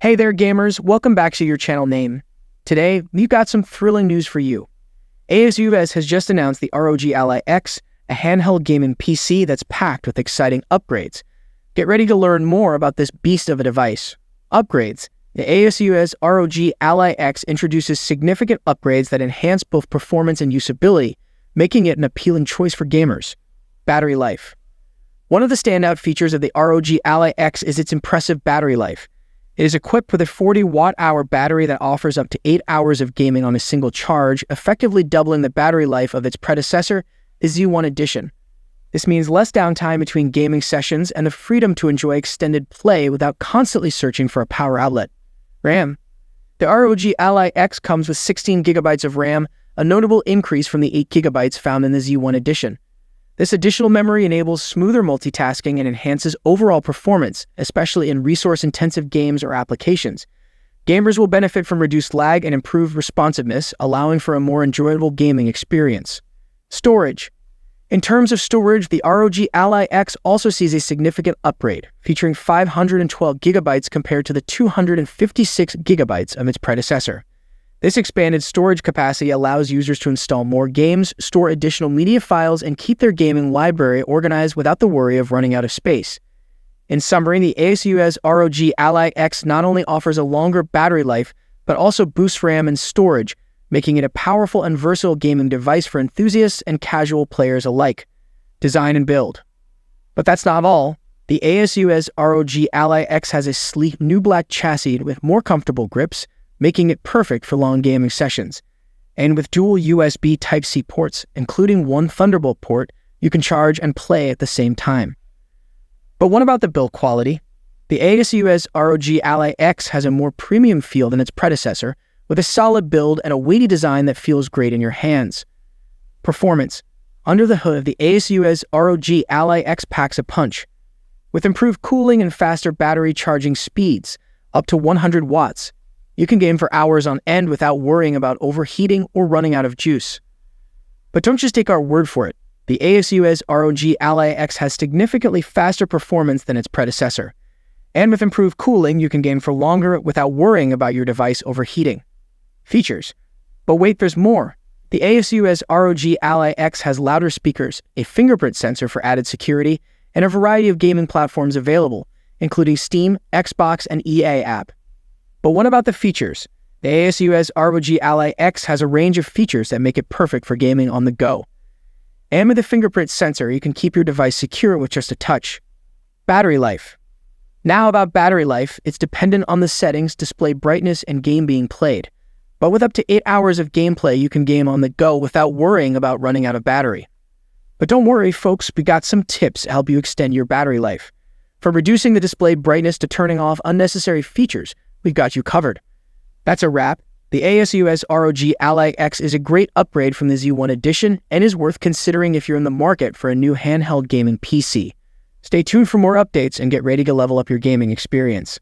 Hey there gamers, welcome back to your channel name. Today, we've got some thrilling news for you. Asus has just announced the ROG Ally X, a handheld gaming PC that's packed with exciting upgrades. Get ready to learn more about this beast of a device. Upgrades. The Asus ROG Ally X introduces significant upgrades that enhance both performance and usability, making it an appealing choice for gamers. Battery life. One of the standout features of the ROG Ally X is its impressive battery life. It is equipped with a 40 watt-hour battery that offers up to 8 hours of gaming on a single charge, effectively doubling the battery life of its predecessor, the Z1 Edition. This means less downtime between gaming sessions and the freedom to enjoy extended play without constantly searching for a power outlet. RAM. The ROG Ally X comes with 16 GB of RAM, a notable increase from the 8 GB found in the Z1 Edition. This additional memory enables smoother multitasking and enhances overall performance, especially in resource-intensive games or applications. Gamers will benefit from reduced lag and improved responsiveness, allowing for a more enjoyable gaming experience. Storage. In terms of storage, the ROG Ally X also sees a significant upgrade, featuring 512 GB compared to the 256 GB of its predecessor. This expanded storage capacity allows users to install more games, store additional media files, and keep their gaming library organized without the worry of running out of space. In summary, the Asus ROG Ally X not only offers a longer battery life, but also boosts RAM and storage, making it a powerful and versatile gaming device for enthusiasts and casual players alike. Design and build. But that's not all. The Asus ROG Ally X has a sleek new black chassis with more comfortable grips, making it perfect for long gaming sessions. And with dual USB Type-C ports, including one Thunderbolt port, you can charge and play at the same time. But what about the build quality? The Asus ROG Ally X has a more premium feel than its predecessor, with a solid build and a weighty design that feels great in your hands. Performance. Under the hood, the Asus ROG Ally X packs a punch. With improved cooling and faster battery charging speeds, up to 100 watts, you can game for hours on end without worrying about overheating or running out of juice. But don't just take our word for it. The Asus ROG Ally X has significantly faster performance than its predecessor. And with improved cooling, you can game for longer without worrying about your device overheating. Features. But wait, there's more. The Asus ROG Ally X has louder speakers, a fingerprint sensor for added security, and a variety of gaming platforms available, including Steam, Xbox, and EA app. But what about the features? The Asus ROG Ally X has a range of features that make it perfect for gaming on the go. And with a fingerprint sensor, you can keep your device secure with just a touch. Battery life. Now about battery life, it's dependent on the settings, display brightness, and game being played. But with up to 8 hours of gameplay, you can game on the go without worrying about running out of battery. But don't worry, folks, we got some tips to help you extend your battery life. From reducing the display brightness to turning off unnecessary features, we've got you covered. That's a wrap. The Asus ROG Ally X is a great upgrade from the Z1 Edition and is worth considering if you're in the market for a new handheld gaming PC. Stay tuned for more updates and get ready to level up your gaming experience.